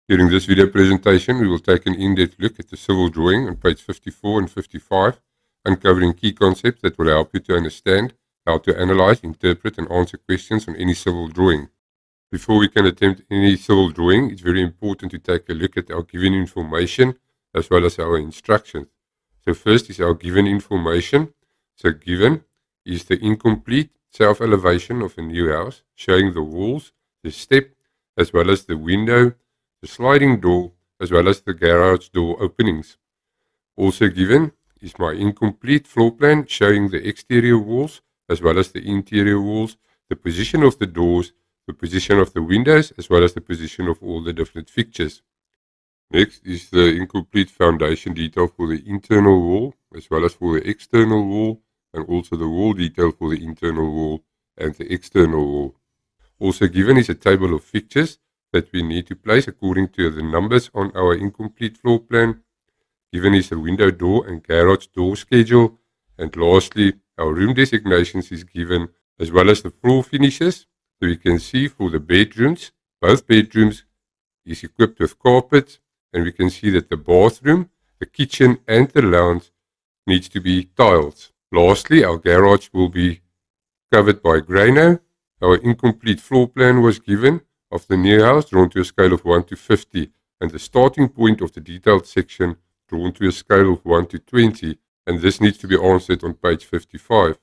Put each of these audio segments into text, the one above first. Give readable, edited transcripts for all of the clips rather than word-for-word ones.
During this video presentation, we will take an in-depth look at the civil drawing on page 54 and 55, uncovering key concepts that will help you to understand how to analyze, interpret, and answer questions on any civil drawing. Before we can attempt any civil drawing, it's very important to take a look at our given information as well as our instructions. So first is our given information. So given is the incomplete self-elevation of a new house, showing the walls, the step, as well as the window, the sliding door, as well as the garage door openings. Also given is my incomplete floor plan showing the exterior walls as well as the interior walls, the position of the doors, the position of the windows, as well as the position of all the different fixtures. Next is the incomplete foundation detail for the internal wall as well as for the external wall, and also the wall detail for the internal wall and the external wall. Also given is a table of fixtures that we need to place according to the numbers on our incomplete floor plan. Given is a window door and garage door schedule. And lastly, our room designations is given, as well as the floor finishes. So we can see for the bedrooms, both bedrooms is equipped with carpets, and we can see that the bathroom, the kitchen and the lounge needs to be tiles. Lastly, our garage will be covered by grano. Our incomplete floor plan was given of the new house drawn to a scale of 1 to 50, and the starting point of the detailed section drawn to a scale of 1 to 20, and this needs to be answered on page 55.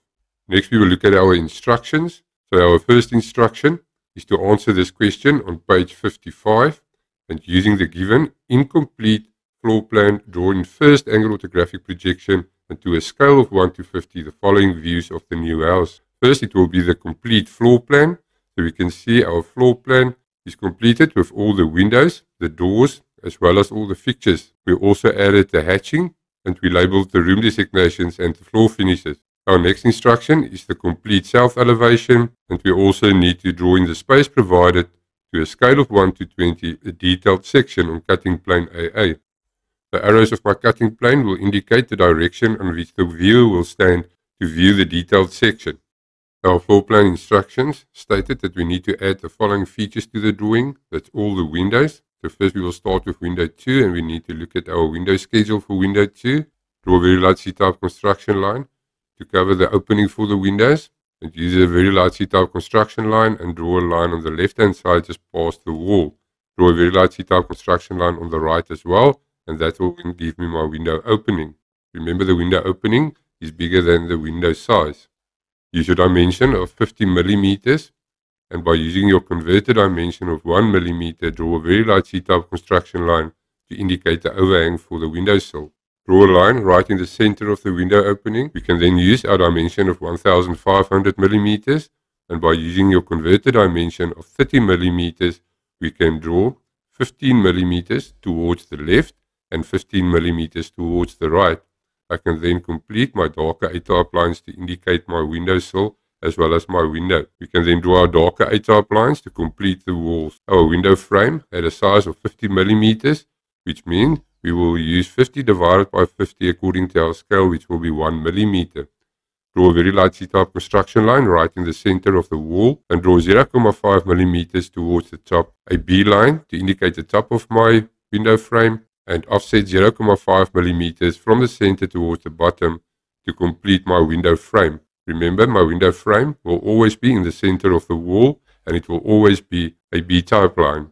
Next we will look at our instructions. So our first instruction is to answer this question on page 55, and using the given incomplete floor plan drawn in first angle orthographic projection and to a scale of 1 to 50 the following views of the new house. First it will be the complete floor plan. So we can see our floor plan is completed with all the windows, the doors, as well as all the fixtures. We also added the hatching, and we labeled the room designations and the floor finishes. Our next instruction is the complete self-elevation, and we also need to draw in the space provided to a scale of 1 to 20 a detailed section on cutting plane AA. The arrows of my cutting plane will indicate the direction on which the viewer will stand to view the detailed section. Our floor plan instructions stated that we need to add the following features to the drawing. That's all the windows. So first we will start with window 2, and we need to look at our window schedule for window 2. Draw a very light C-type construction line to cover the opening for the windows, and use a very light C-type construction line and draw a line on the left hand side just past the wall. Draw a very light C-type construction line on the right as well, and that will give me my window opening. Remember, the window opening is bigger than the window size. Use your dimension of 50 millimeters, and by using your converted dimension of 1 millimeter, draw a very light C-type construction line to indicate the overhang for the windowsill. Draw a line right in the center of the window opening. We can then use our dimension of 1500 millimeters, and by using your converted dimension of 30 millimeters, we can draw 15 millimeters towards the left and 15 millimeters towards the right. I can then complete my darker A-type lines to indicate my windowsill as well as my window. We can then draw our darker A-type lines to complete the walls. Our window frame had a size of 50 millimeters, which means we will use 50 divided by 50 according to our scale, which will be 1 millimeter. Draw a very light C-type construction line right in the center of the wall, and draw 0.5 millimeters towards the top. A B line to indicate the top of my window frame, and offset 0.5 millimeters from the center towards the bottom to complete my window frame. Remember, my window frame will always be in the center of the wall, and it will always be a B-type line.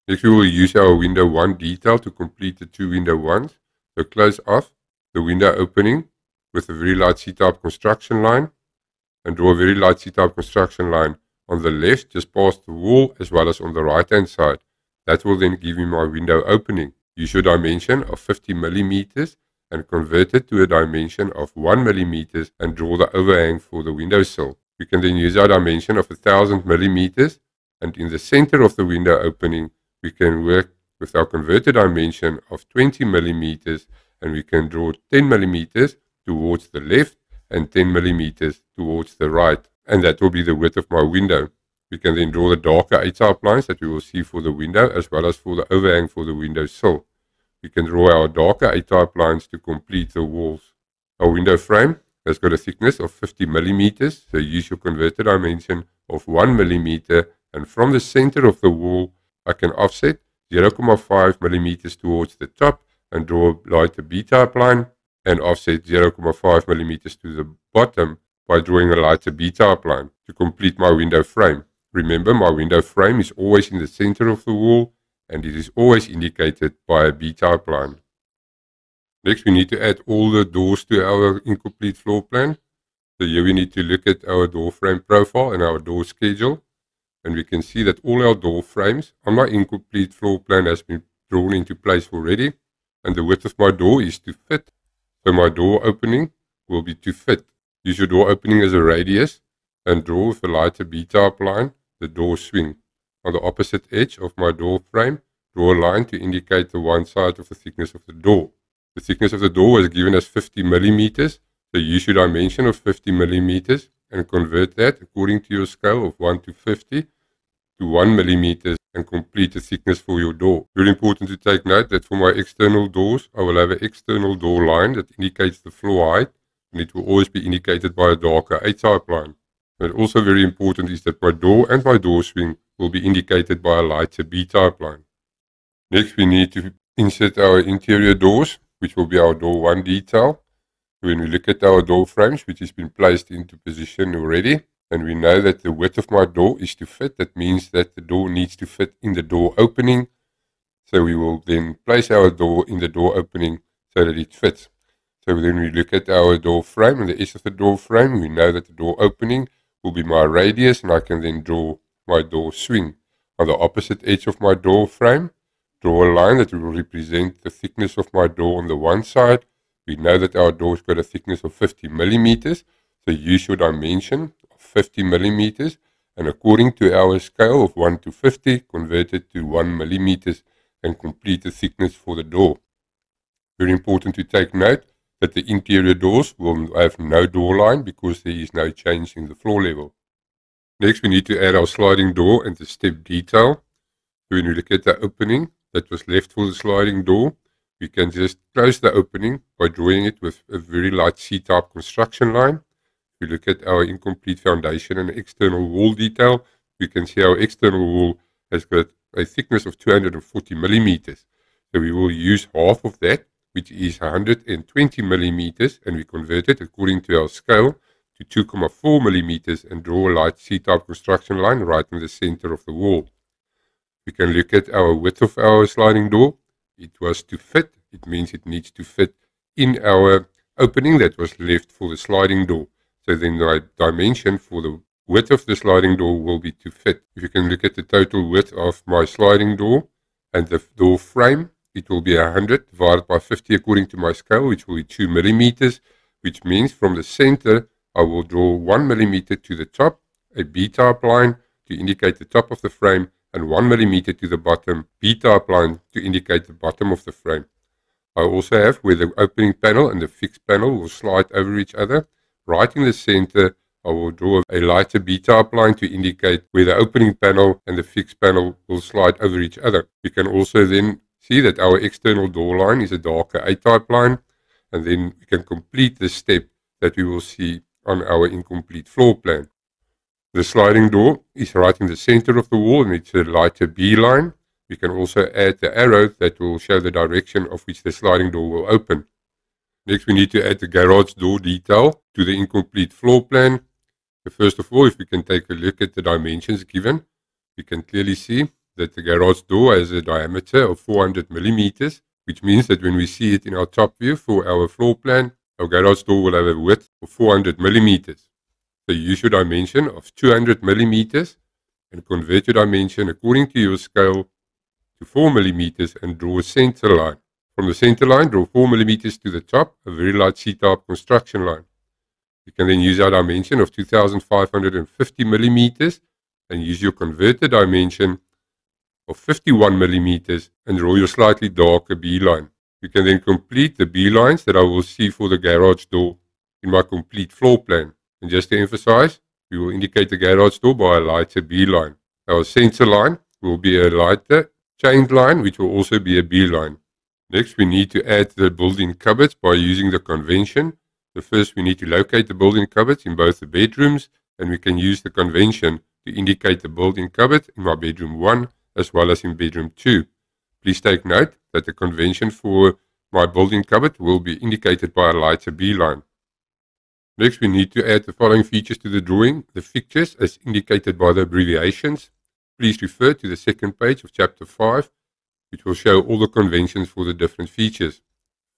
Next we will use our window 1 detail to complete the two window 1s. So close off the window opening with a very light C-type construction line, and draw a very light C-type construction line on the left just past the wall as well as on the right hand side. That will then give me my window opening. Use your dimension of 50 millimeters and convert it to a dimension of 1 millimeters and draw the overhang for the windowsill. We can then use our dimension of 1000 millimeters, and in the center of the window opening we can work with our converted dimension of 20 millimeters, and we can draw 10 millimeters towards the left and 10 millimeters towards the right, and that will be the width of my window. We can then draw the darker A-type lines that we will see for the window as well as for the overhang for the windowsill. We can draw our darker A-type lines to complete the walls. Our window frame has got a thickness of 50 millimeters, so use your converted dimension of 1 millimeter, and from the center of the wall I can offset 0.5 millimeters towards the top and draw a lighter B-type line, and offset 0.5 millimeters to the bottom by drawing a lighter B-type line to complete my window frame. Remember, my window frame is always in the center of the wall and it is always indicated by a B-type line. Next, we need to add all the doors to our incomplete floor plan. So here we need to look at our door frame profile and our door schedule. And we can see that all our door frames on my incomplete floor plan has been drawn into place already. And the width of my door is to fit. So my door opening will be to fit. Use your door opening as a radius and draw with a lighter B-type line the door swing. On the opposite edge of my door frame, draw a line to indicate the one side of the thickness of the door. The thickness of the door was given as 50 millimeters, so use your dimension of 50 millimeters and convert that according to your scale of 1 to 50 to 1 millimeters and complete the thickness for your door. Very important to take note that for my external doors, I will have an external door line that indicates the floor height, and it will always be indicated by a darker A-type line. And also very important is that my door and my door swing will be indicated by a lighter B-type line. Next, we need to insert our interior doors, which will be our door 1 detail. When we look at our door frames, which has been placed into position already, and we know that the width of my door is to fit, that means that the door needs to fit in the door opening. So we will then place our door in the door opening so that it fits. So then we look at our door frame and the edge of the door frame. We know that the door opening will be my radius, and I can then draw my door swing. On the opposite edge of my door frame, draw a line that will represent the thickness of my door on the one side. We know that our door's got a thickness of 50 millimeters, so use your dimension of 50 millimeters, and according to our scale of 1 to 50, convert it to 1 millimeters and complete the thickness for the door. Very important to take note that the interior doors will have no door line because there is no change in the floor level. Next, we need to add our sliding door and the step detail. So when we look at the opening that was left for the sliding door, we can just close the opening by drawing it with a very light C-type construction line. If we look at our incomplete foundation and external wall detail, we can see our external wall has got a thickness of 240 millimeters. So we will use half of that, which is 120 millimeters, and we convert it according to our scale to 2.4 millimeters and draw a light C-type construction line right in the center of the wall. We can look at our width of our sliding door. It was to fit. It means it needs to fit in our opening that was left for the sliding door. So then the dimension for the width of the sliding door will be to fit. If you can look at the total width of my sliding door and the door frame, it will be 100 divided by 50 according to my scale, which will be 2 millimeters, which means from the center, I will draw 1 millimeter to the top, a B-type line to indicate the top of the frame, and 1 millimeter to the bottom, B-type line to indicate the bottom of the frame. I also have where the opening panel and the fixed panel will slide over each other. Right in the center, I will draw a lighter B-type line to indicate where the opening panel and the fixed panel will slide over each other. We can also then see that our external door line is a darker A-type line, and then we can complete the step that we will see on our incomplete floor plan. The sliding door is right in the center of the wall and it's a lighter B line. We can also add the arrow that will show the direction of which the sliding door will open. Next, we need to add the garage door detail to the incomplete floor plan. So first of all, if we can take a look at the dimensions given, we can clearly see that the garage door has a diameter of 400 millimeters, which means that when we see it in our top view for our floor plan, our garage door will have a width of 400 millimeters. So use your dimension of 200 millimeters and convert your dimension according to your scale to 4 millimeters and draw a center line. From the center line, draw 4 millimeters to the top, a very light C-type construction line. You can then use our dimension of 2550 millimeters and use your converted dimension of 51 millimeters and draw your slightly darker B line. You can then complete the B lines that I will see for the garage door in my complete floor plan. And just to emphasize, we will indicate the garage door by a lighter B line. Our center line will be a lighter chained line, which will also be a B line. Next, we need to add the built-in cupboards by using the convention. So first, we need to locate the built-in cupboards in both the bedrooms, and we can use the convention to indicate the built-in cupboard in my bedroom 1 as well as in bedroom 2. Please take note that the convention for my built-in cupboard will be indicated by a lighter B line. Next, we need to add the following features to the drawing. The fixtures as indicated by the abbreviations. Please refer to the second page of chapter 5, which will show all the conventions for the different features.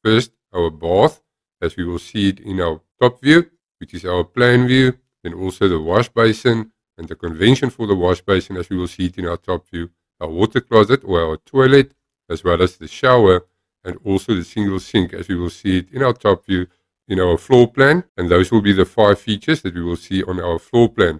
First, our bath, as we will see it in our top view, which is our plan view, then also the wash basin, and the convention for the wash basin as we will see it in our top view, our water closet or our toilet, as well as the shower, and also the single sink as we will see it in our top view in our floor plan, and those will be the 5 features that we will see on our floor plan.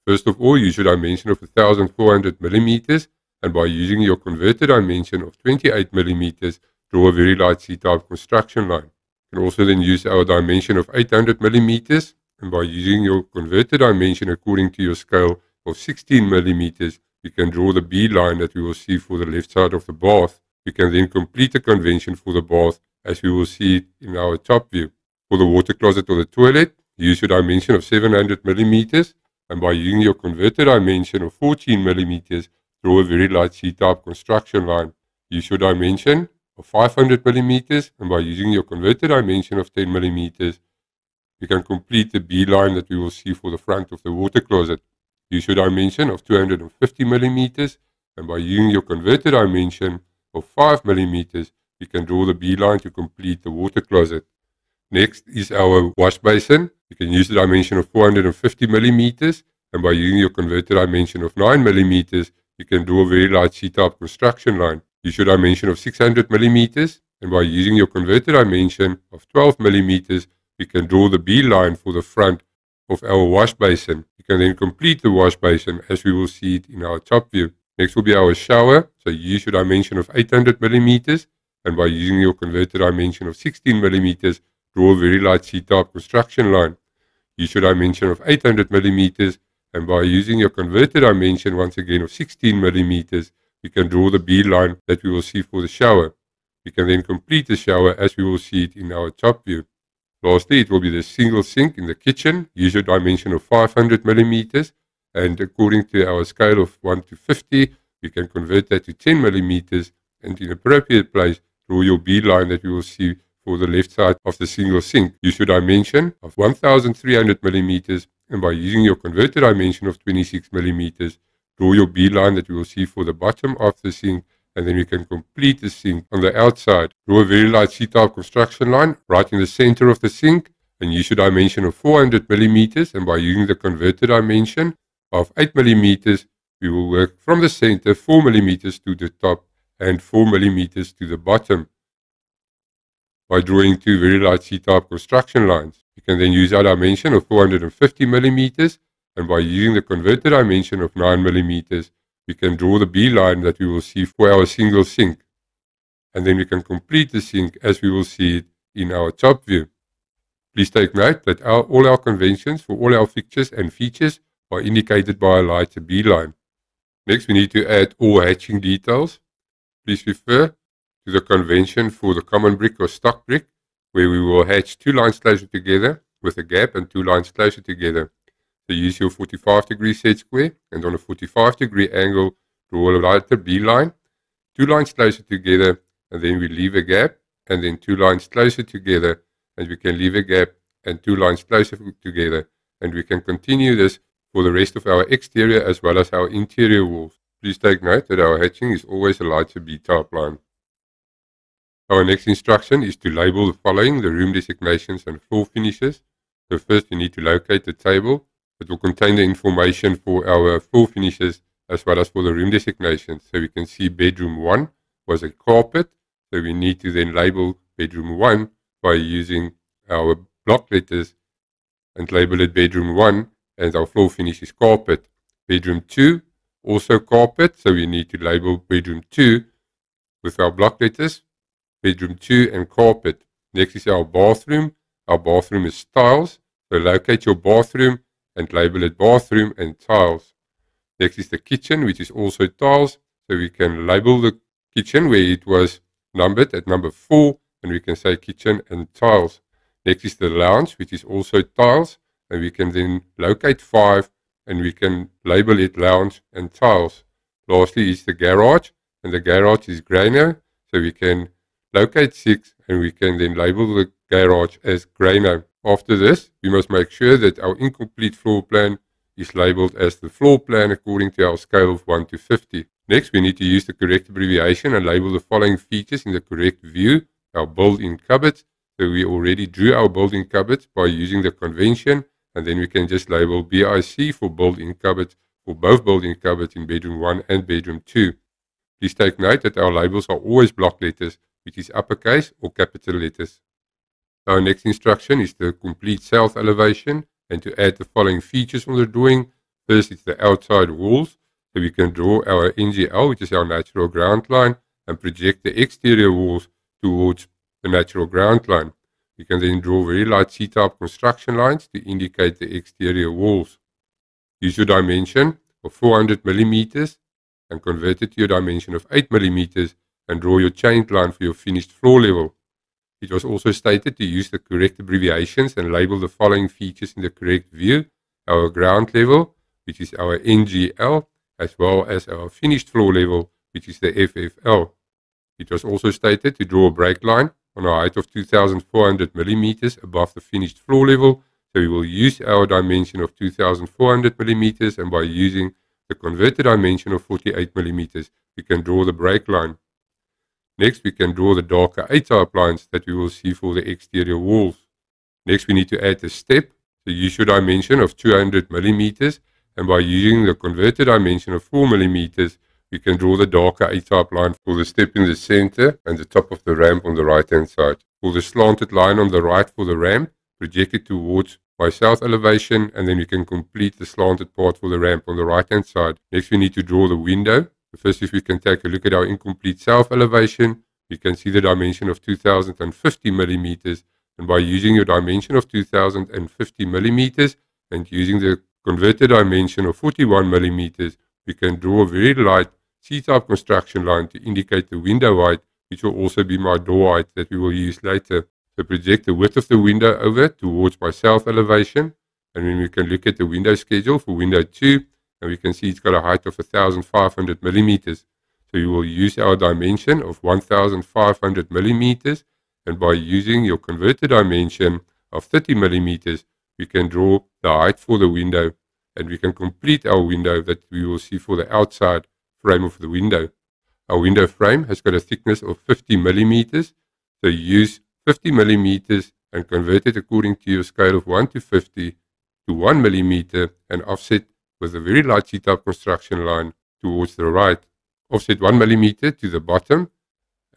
First of all, use a dimension of 1400 millimeters, and by using your converter dimension of 28 millimeters, draw a very light C-type construction line. You can also then use our dimension of 800 millimeters, and by using your converter dimension according to your scale of 16 millimeters, you can draw the B line that we will see for the left side of the bath. We can then complete the convention for the bath as we will see it in our top view. For the water closet or the toilet, use your dimension of 700 millimeters, and by using your converter dimension of 14 millimeters, draw a very light C-type construction line. Use your dimension of 500 millimeters, and by using your converter dimension of 10 millimeters, you can complete the B line that we will see for the front of the water closet. Use your dimension of 250 millimeters, and by using your converter dimension of 5 millimeters, you can draw the B line to complete the water closet. Next is our wash basin. You can use the dimension of 450 millimeters, and by using your converter dimension of 9 millimeters, you can draw a very light C-type construction line. Use your dimension of 600 millimeters, and by using your converter dimension of 12 millimeters, you can draw the B line for the front of our wash basin. You can then complete the wash basin as we will see it in our top view. Next will be our shower. So use your dimension of 800 millimeters, and by using your converter dimension of 16 millimeters, draw a very light C-type construction line. Use your dimension of 800 millimeters, and by using your converter dimension once again of 16 millimeters, you can draw the B line that we will see for the shower. You can then complete the shower as we will see it in our top view. Lastly, it will be the single sink in the kitchen. Use your dimension of 500 millimeters, and according to our scale of 1 to 50, we can convert that to 10 millimeters, and in appropriate place, draw your B line that we will see for the left side of the single sink. Use your dimension of 1300 millimeters, and by using your converter dimension of 26 millimeters, draw your B line that we will see for the bottom of the sink, and then we can complete the sink on the outside. Draw a very light C-type construction line right in the center of the sink, and use your dimension of 400 millimeters, and by using the converter dimension of 8 millimeters, we will work from the center 4 millimeters to the top and 4 millimeters to the bottom. By drawing 2 very light C-type construction lines, you can then use our dimension of 450 millimeters, and by using the converter dimension of 9 millimeters, we can draw the B line that we will see for our single sink. And then we can complete the sink as we will see it in our top view. Please take note that all our conventions for all our fixtures and features are indicated by a lighter B line. Next, we need to add all hatching details. Please refer to the convention for the common brick or stock brick, where we will hatch 2 lines closer together with a gap and 2 lines closer together. So use your 45-degree set square, and on a 45-degree angle, draw a lighter B line, 2 lines closer together, and then we leave a gap, and then 2 lines closer together, and we can leave a gap and 2 lines closer together, and we can continue this for the rest of our exterior as well as our interior walls. Please take note that our hatching is always a lighter B-type line. Our next instruction is to label the following: the room designations and floor finishes. So first we need to locate the table. It will contain the information for our floor finishes as well as for the room designations. So we can see bedroom 1 was a carpet. So we need to then label bedroom 1 by using our block letters and label it bedroom 1, and our floor finish is carpet. Bedroom 2, also carpet. So we need to label bedroom 2 with our block letters, bedroom 2 and carpet. Next is our bathroom. Our bathroom is tiles. So locate your bathroom and label it bathroom and tiles. Next is the kitchen, which is also tiles. So we can label the kitchen where it was numbered at number 4, and we can say kitchen and tiles. Next is the lounge, which is also tiles, and we can then locate 5, and we can label it lounge and tiles. Lastly is the garage, and the garage is grey now. So we can locate 6 and we can then label the garage as grey now. After this, we must make sure that our incomplete floor plan is labeled as the floor plan according to our scale of 1 to 50. Next, we need to use the correct abbreviation and label the following features in the correct view, our built-in cupboards. So we already drew our built-in cupboards by using the convention, and then we can just label BIC for built-in cupboards for both built-in cupboards in bedroom 1 and bedroom 2. Please take note that our labels are always block letters, which is uppercase or capital letters. Our next instruction is the complete south elevation and to add the following features on the drawing. First, it's the outside walls. So we can draw our NGL, which is our natural ground line, and project the exterior walls towards the natural ground line. We can then draw very light C-type construction lines to indicate the exterior walls. Use your dimension of 400 millimeters and convert it to your dimension of 8 millimeters and draw your chain line for your finished floor level. It was also stated to use the correct abbreviations and label the following features in the correct view: our ground level, which is our NGL, as well as our finished floor level, which is the FFL. It was also stated to draw a break line on a height of 2,400 millimeters above the finished floor level. So we will use our dimension of 2,400 millimeters, and by using the converted dimension of 48 millimeters, we can draw the break line. Next, we can draw the darker A-type lines that we will see for the exterior walls. Next, we need to add the step. So use your dimension of 200 millimeters, and by using the converted dimension of 4 millimeters, we can draw the darker A-type line for the step in the center and the top of the ramp on the right-hand side. For the slanted line on the right for the ramp, project it towards my south elevation, and then we can complete the slanted part for the ramp on the right-hand side. Next, we need to draw the window. First, if we can take a look at our incomplete south elevation, we can see the dimension of 2,050 millimeters, and by using your dimension of 2,050 millimeters and using the converted dimension of 41 millimeters, we can draw a very light C-type construction line to indicate the window height, which will also be my door height that we will use later. So project the width of the window over towards my south elevation, and then we can look at the window schedule for window 2, and we can see it's got a height of 1,500 millimeters. So you will use our dimension of 1,500 millimeters, and by using your converted dimension of 30 millimeters, we can draw the height for the window, and we can complete our window that we will see for the outside frame of the window. Our window frame has got a thickness of 50 millimeters, so use 50 millimeters and convert it according to your scale of 1 to 50 to 1 millimeter and offset with a very light C-type construction line towards the right. Offset 1 millimeter to the bottom,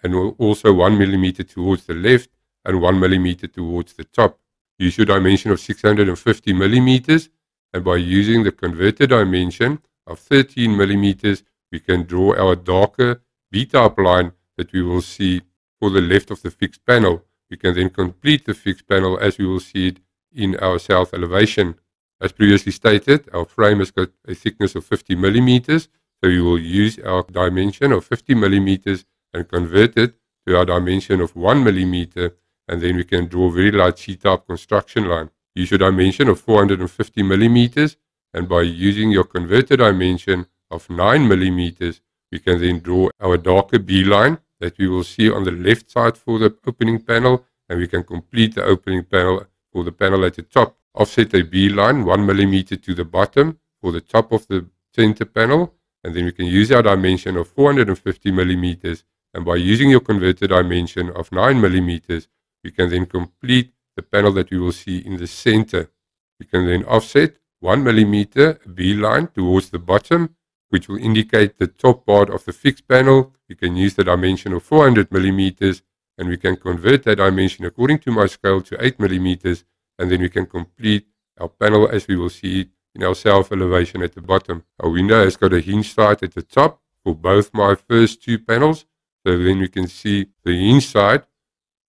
and also 1 millimeter towards the left and 1 millimeter towards the top. Use your dimension of 650 millimeters, and by using the converted dimension of 13 millimeters, we can draw our darker B-type line that we will see for the left of the fixed panel. We can then complete the fixed panel as we will see it in our south elevation. As previously stated, our frame has got a thickness of 50 millimeters, so we will use our dimension of 50 millimeters and convert it to our dimension of 1 millimeter, and then we can draw a very light C-type construction line. Use your dimension of 450 millimeters, and by using your converted dimension of 9 millimeters, we can then draw our darker B line that we will see on the left side for the opening panel, and we can complete the opening panel for the panel at the top. Offset a B line 1 millimeter to the bottom for the top of the center panel, and then we can use our dimension of 450 millimeters, and by using your converted dimension of 9 millimeters, we can then complete the panel that we will see in the center. We can then offset 1 millimeter B line towards the bottom, which will indicate the top part of the fixed panel. We can use the dimension of 400 millimeters, and we can convert that dimension according to my scale to 8 millimeters, and then we can complete our panel as we will see it in our south elevation at the bottom. Our window has got a hinge side at the top for both my first two panels, so then we can see the hinge side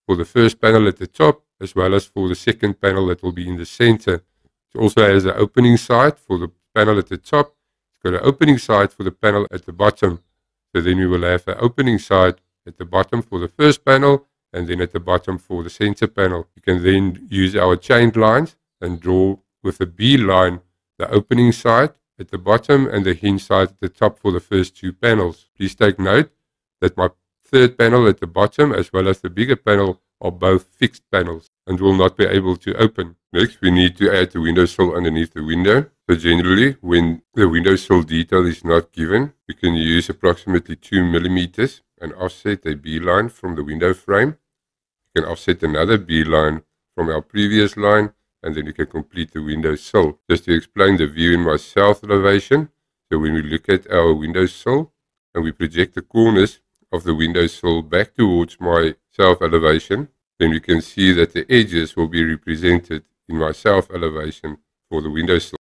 for the first panel at the top as well as for the second panel that will be in the center. It also has an opening side for the panel at the top. It's got an opening side for the panel at the bottom, so then we will have an opening side at the bottom for the first panel and then at the bottom for the center panel. You can then use our chained lines and draw with a B line the opening side at the bottom and the hinge side at the top for the first two panels. Please take note that my third panel at the bottom as well as the bigger panel are both fixed panels and will not be able to open. Next, we need to add the windowsill underneath the window. So generally, when the windowsill detail is not given, we can use approximately 2 millimeters and offset a B-line from the window frame. You can offset another B-line from our previous line, and then you can complete the windowsill. Just to explain the view in my south elevation, so when we look at our windowsill and we project the corners of the windowsill back towards my south elevation, then we can see that the edges will be represented in my south elevation for the windowsill.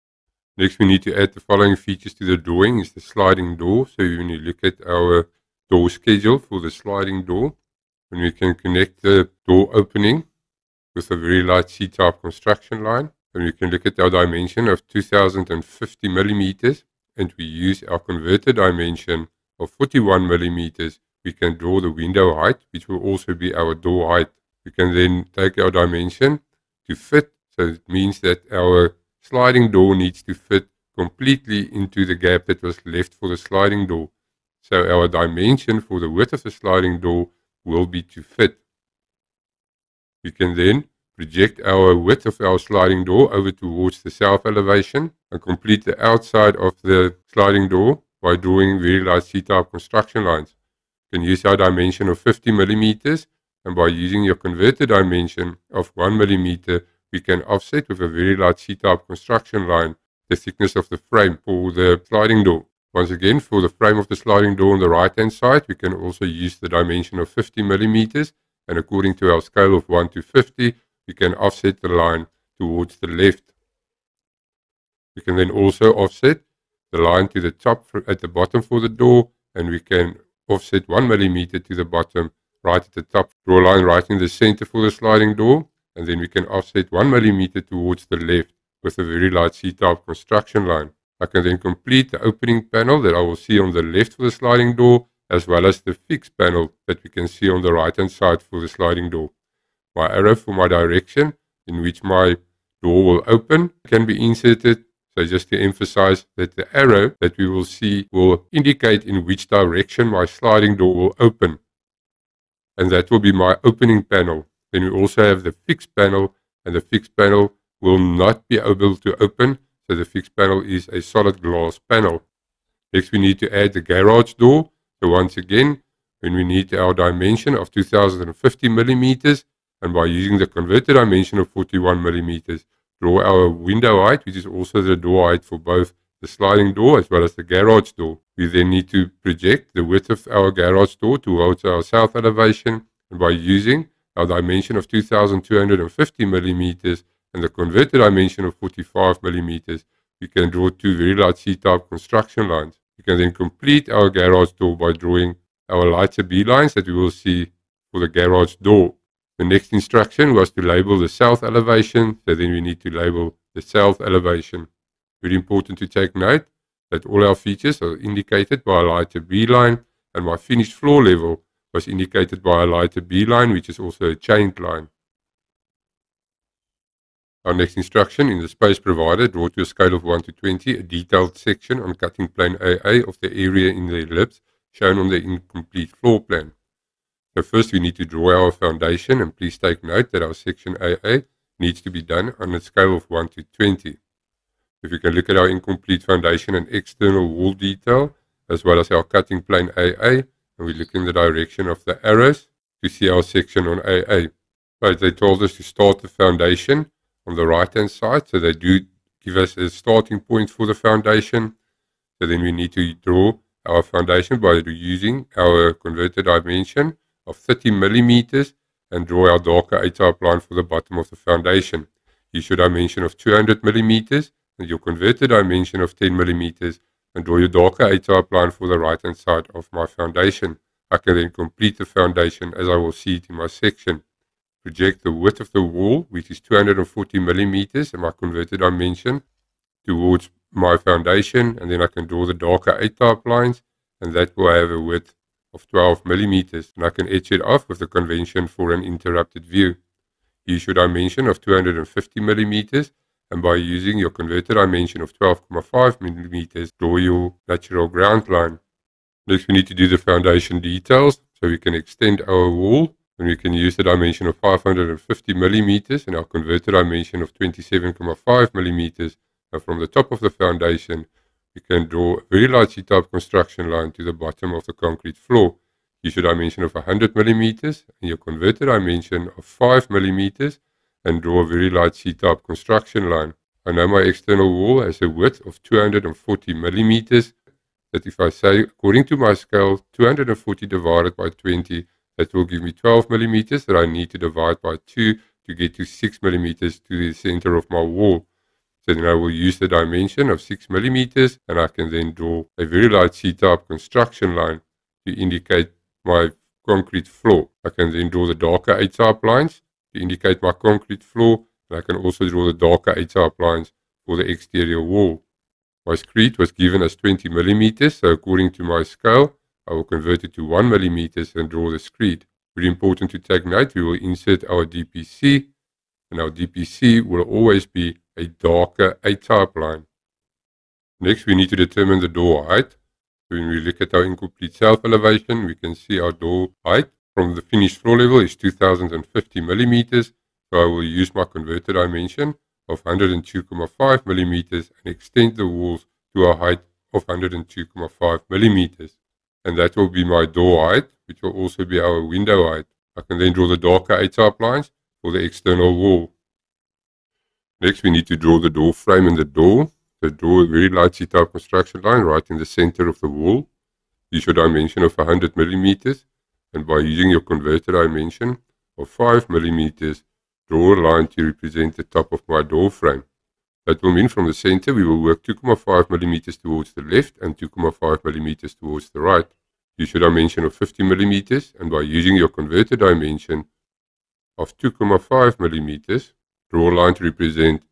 Next, we need to add the following features to the drawing. Is the sliding door. So when you look at our door schedule for the sliding door, and we can connect the door opening with a very light C-type construction line, and we can look at our dimension of 2050 millimeters, and we use our converter dimension of 41 millimeters. We can draw the window height, which will also be our door height. We can then take our dimension to fit, so it means that our sliding door needs to fit completely into the gap that was left for the sliding door. So our dimension for the width of the sliding door will be to fit. We can then project our width of our sliding door over towards the south elevation and complete the outside of the sliding door by drawing very light C-type construction lines. You can use our dimension of 50 millimeters, and by using your converter dimension of 1 millimeter, we can offset with a very light C-type construction line the thickness of the frame for the sliding door. Once again, for the frame of the sliding door on the right hand side, we can also use the dimension of 50 millimeters, and according to our scale of 1 to 50, we can offset the line towards the left. We can then also offset the line to the top at the bottom for the door, and we can offset 1 millimeter to the bottom right at the top. Draw a line right in the center for the sliding door, and then we can offset 1 millimeter towards the left with a very light C-type construction line. I can then complete the opening panel that I will see on the left for the sliding door, as well as the fixed panel that we can see on the right hand side for the sliding door. My arrow for my direction in which my door will open can be inserted. So just to emphasize that the arrow that we will see will indicate in which direction my sliding door will open. And that will be my opening panel. Then we also have the fixed panel, and the fixed panel will not be able to open. So the fixed panel is a solid glass panel. Next we need to add the garage door. So once again, when we need our dimension of 2050 millimeters, and by using the converter dimension of 41 millimeters, draw our window height, which is also the door height for both the sliding door as well as the garage door. We then need to project the width of our garage door towards our south elevation, and by using our dimension of 2250 millimeters and the converter dimension of 45 millimeters, we can draw two very light C-type construction lines. We can then complete our garage door by drawing our lighter B lines that we will see for the garage door. The next instruction was to label the south elevation, so then we need to label the south elevation. Very important to take note that all our features are indicated by a lighter B line, and my finished floor level was indicated by a lighter B line, which is also a chained line. Our next instruction: in the space provided, draw to a scale of 1 to 20 a detailed section on cutting plane AA of the area in the ellipse shown on the incomplete floor plan. So first we need to draw our foundation, and please take note that our section AA needs to be done on a scale of 1 to 20. If you can look at our incomplete foundation and external wall detail, as well as our cutting plane AA, and we look in the direction of the arrows to see our section on AA. Right, they told us to start the foundation on the right hand side, so they do give us a starting point for the foundation. So then we need to draw our foundation by using our converter dimension of 30 millimeters and draw our darker A-type line for the bottom of the foundation. Use your dimension of 200 millimeters and your converter dimension of 10 millimeters and draw your darker A-type line for the right hand side of my foundation. I can then complete the foundation as I will see it in my section. Project the width of the wall, which is 240 millimeters and my converter dimension, towards my foundation, and then I can draw the darker A-type lines, and that will have a width of 12 millimeters, and I can etch it off with the convention for an interrupted view. Use your dimension of 250 millimeters, and by using your converter dimension of 12.5 millimeters, draw your natural ground line. Next, we need to do the foundation details. So we can extend our wall, and we can use the dimension of 550 millimeters and our converter dimension of 27.5 millimeters. And from the top of the foundation, we can draw a very light C-type construction line to the bottom of the concrete floor. Use your dimension of 100 millimeters and your converter dimension of 5 millimeters and draw a very light C-type construction line. I know my external wall has a width of 240 millimeters. That if I say, according to my scale, 240 divided by 20, that will give me 12 millimeters that I need to divide by 2 to get to 6 millimeters to the center of my wall. So then I will use the dimension of 6 millimeters, and I can then draw a very light C-type construction line to indicate my concrete floor. I can then draw the darker A-type lines to indicate my concrete floor, and I can also draw the darker A-type lines for the exterior wall. My screed was given as 20 millimeters, so according to my scale, I will convert it to 1 millimeters and draw the screed. Very important to take note, we will insert our DPC, and our DPC will always be a darker A-type line. Next, we need to determine the door height. When we look at our incomplete self-elevation, we can see our door height from the finished floor level is 2050 millimeters, so I will use my converter dimension of 102.5 millimeters and extend the walls to a height of 102.5 millimeters. And that will be my door height, which will also be our window height. I can then draw the darker A-type lines for the external wall. Next, we need to draw the door frame and the door. So draw a very light C-type construction line right in the center of the wall. Use your dimension of 100 millimeters, and by using your converter dimension of 5 millimeters, draw a line to represent the top of my door frame. That will mean from the center we will work 2.5 millimeters towards the left and 2.5 millimeters towards the right. Use your dimension of 50 millimeters, and by using your converter dimension of 2.5 millimeters, draw a line to represent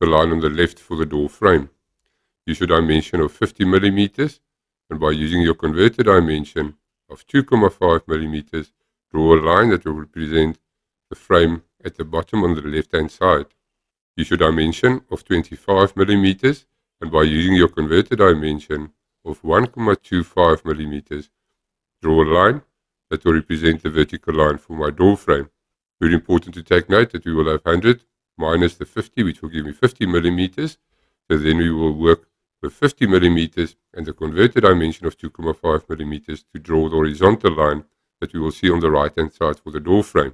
the line on the left for the door frame. Use your dimension of 50 millimeters, and by using your converter dimension of 2.5 millimeters, draw a line that will represent the frame at the bottom on the left hand side. Use your dimension of 25 millimeters, and by using your converter dimension of 1.25 millimeters, draw a line that will represent the vertical line for my door frame. Very important to take note that we will have 100 minus the 50, which will give me 50 millimeters. So then we will work with 50 millimeters and the converter dimension of 2.5 millimeters to draw the horizontal line that we will see on the right hand side for the door frame.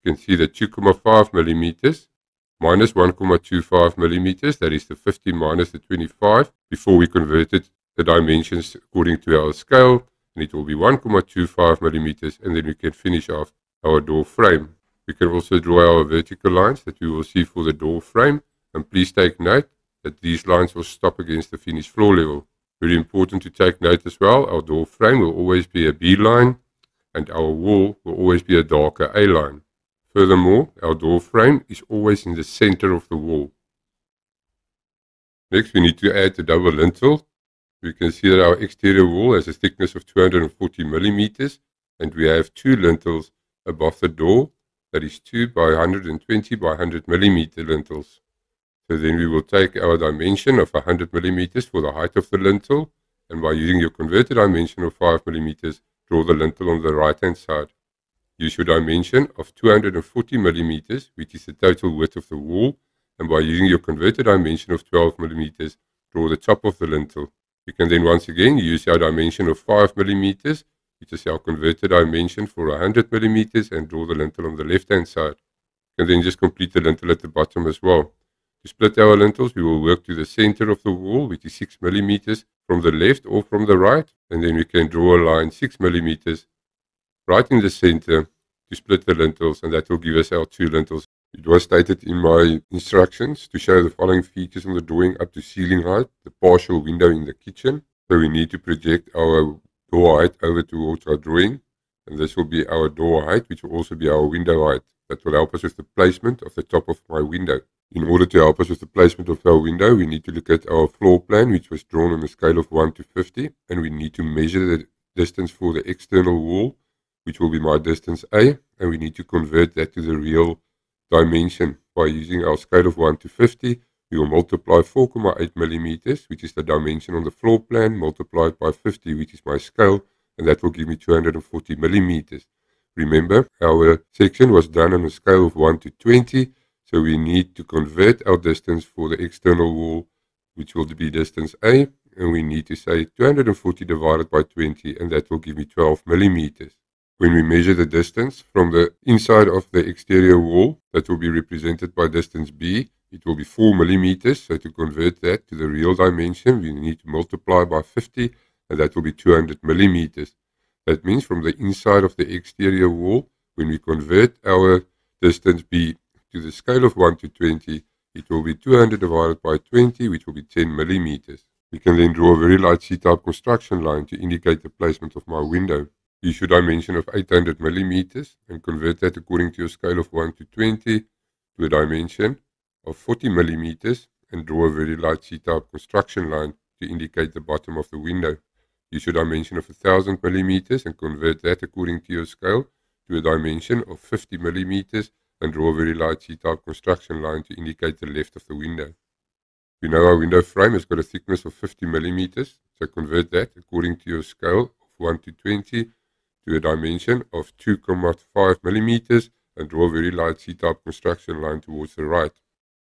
You can see that 2.5 millimeters minus 1.25 millimeters, that is the 50 minus the 25, before we converted the dimensions according to our scale, and it will be 1.25 millimeters, and then we can finish off our door frame. We can also draw our vertical lines that we will see for the door frame, and please take note that these lines will stop against the finished floor level. Very important to take note as well, our door frame will always be a B line, and our wall will always be a darker A line. Furthermore, our door frame is always in the center of the wall. Next, we need to add the double lintel. We can see that our exterior wall has a thickness of 240 millimeters, and we have two lintels above the door, that is 2 by 120 by 100 millimeter lintels. So then we will take our dimension of 100 millimeters for the height of the lintel, and by using your converter dimension of 5 millimeters, draw the lintel on the right hand side. Use your dimension of 240 millimeters, which is the total width of the wall, and by using your converter dimension of 12 millimeters, draw the top of the lintel. You can then once again use our dimension of 5 millimeters, which is our converter dimension for 100 millimeters, and draw the lintel on the left hand side. You can then just complete the lintel at the bottom as well. To split our lintels, we will work to the center of the wall, which is 6 millimeters from the left or from the right, and then we can draw a line 6 millimeters right in the center to split the lintels, and that will give us our two lintels. It was stated in my instructions to show the following features on the drawing up to ceiling height: the partial window in the kitchen. So we need to project our door height over towards our drawing, and this will be our door height, which will also be our window height. That will help us with the placement of the top of my window. In order to help us with the placement of our window, we need to look at our floor plan, which was drawn on a scale of 1 to 50, and we need to measure the distance for the external wall, which will be my distance A, and we need to convert that to the real dimension. By using our scale of 1 to 50, We will multiply 4,8 millimeters, which is the dimension on the floor plan, multiplied by 50, which is my scale, and that will give me 240 millimeters. Remember, our section was done on a scale of 1 to 20, so we need to convert our distance for the external wall, which will be distance A, and we need to say 240 divided by 20, and that will give me 12 millimeters. When we measure the distance from the inside of the exterior wall, that will be represented by distance B, it will be 4 millimeters. So to convert that to the real dimension, we need to multiply by 50, and that will be 200 millimeters. That means from the inside of the exterior wall, when we convert our distance B to the scale of 1 to 20, it will be 200 divided by 20, which will be 10 millimeters. We can then draw a very light C-type construction line to indicate the placement of my window. Use your dimension of 800 millimeters and convert that according to your scale of 1 to 20 to a dimension of 40 millimeters and draw a very light C-type construction line to indicate the bottom of the window. Use your dimension of 1000 millimeters and convert that according to your scale to a dimension of 50 millimeters and draw a very light C-type construction line to indicate the left of the window. We know our window frame has got a thickness of 50 millimeters, so convert that according to your scale of 1 to 20 to a dimension of 2,5 millimeters and draw a very light C-type construction line towards the right.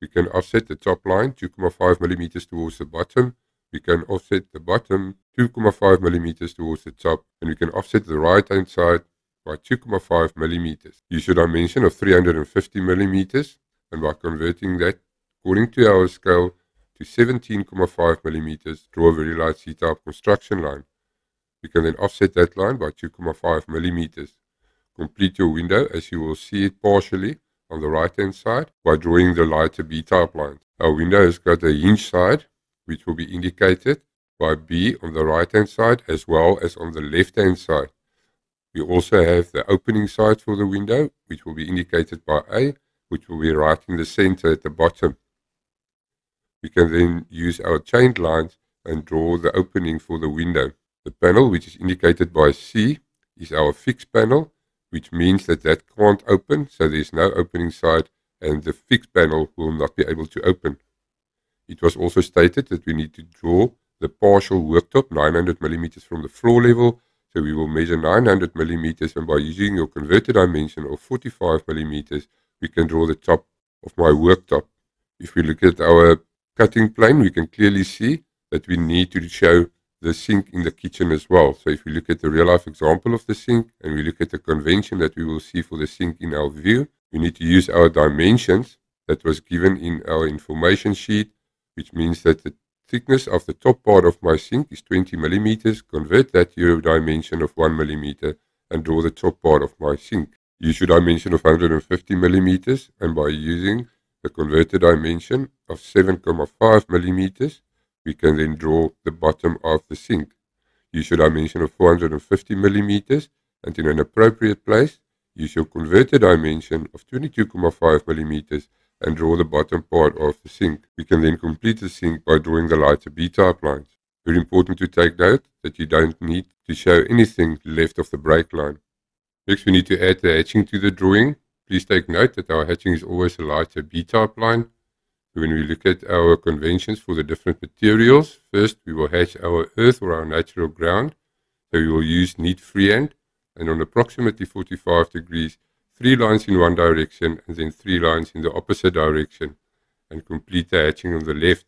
We can offset the top line 2,5 millimeters towards the bottom. We can offset the bottom 2,5 millimeters towards the top, and we can offset the right hand side by 2,5 millimeters. Use your dimension of 350 millimeters, and by converting that according to our scale to 17,5 millimeters, draw a very light C-type construction line. We can then offset that line by 2,5 millimeters. Complete your window as you will see it partially on the right hand side by drawing the lighter B-type lines. Our window has got a hinge side which will be indicated by B on the right hand side as well as on the left hand side. We also have the opening side for the window which will be indicated by A, which will be right in the center at the bottom. We can then use our chained lines and draw the opening for the window. The panel, which is indicated by C, is our fixed panel, which means that can't open, so there is no opening side, and the fixed panel will not be able to open. It was also stated that we need to draw the partial worktop 900 millimeters from the floor level, so we will measure 900 millimeters, and by using your converted dimension of 45 millimeters, we can draw the top of my worktop. If we look at our cutting plane, we can clearly see that we need to show the sink in the kitchen as well. So if we look at the real life example of the sink and we look at the convention that we will see for the sink in our view, we need to use our dimensions that was given in our information sheet, which means that the thickness of the top part of my sink is 20 millimeters. Convert that to your dimension of 1 millimeter and draw the top part of my sink. Use your dimension of 150 millimeters, and by using the converted dimension of 7,5 millimeters, we can then draw the bottom of the sink. Use your dimension of 450 millimeters, and in an appropriate place, use your converted dimension of 22,5 millimeters and draw the bottom part of the sink. We can then complete the sink by drawing the lighter B-type lines. Very important to take note that you don't need to show anything left of the break line. Next, we need to add the hatching to the drawing. Please take note that our hatching is always a lighter B-type line. When we look at our conventions for the different materials, first we will hatch our earth or our natural ground. So we will use neat freehand, and on approximately 45 degrees, 3 lines in one direction and then 3 lines in the opposite direction, and complete the hatching on the left.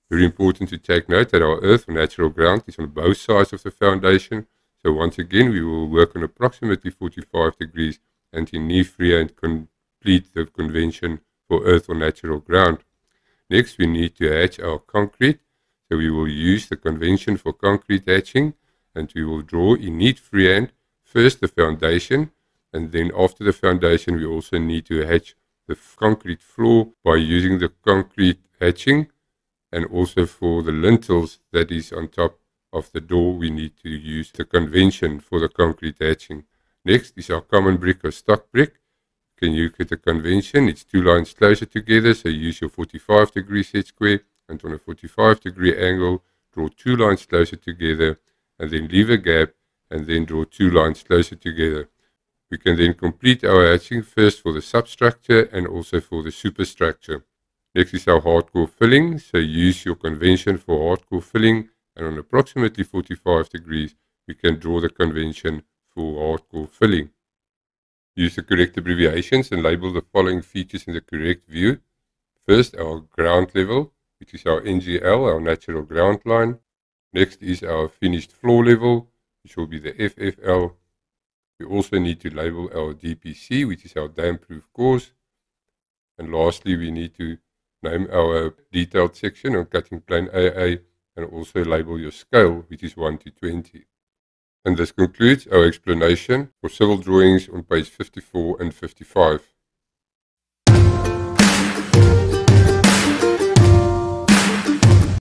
Very important to take note that our earth or natural ground is on both sides of the foundation. So once again, we will work on approximately 45 degrees and in knee freehand complete the convention for earth or natural ground. Next, we need to hatch our concrete. So we will use the convention for concrete hatching, and we will draw in neat freehand first the foundation, and then after the foundation we also need to hatch the concrete floor by using the concrete hatching, and also for the lintels that is on top of the door we need to use the convention for the concrete hatching. Next is our common brick or stock brick. Can you look at the convention? It's 2 lines closer together, so use your 45 degree set square, and on a 45 degree angle draw 2 lines closer together and then leave a gap and then draw 2 lines closer together. We can then complete our hatching first for the substructure and also for the superstructure. Next is our hardcore filling. So use your convention for hardcore filling, and on approximately 45 degrees, we can draw the convention for hardcore filling. Use the correct abbreviations and label the following features in the correct view. First, our ground level, which is our NGL, our natural ground line. Next is our finished floor level, which will be the FFL. We also need to label our DPC, which is our dam-proof course. And lastly, we need to name our detailed section on cutting plane AA and also label your scale, which is 1 to 20. And this concludes our explanation for civil drawings on page 54 and 55.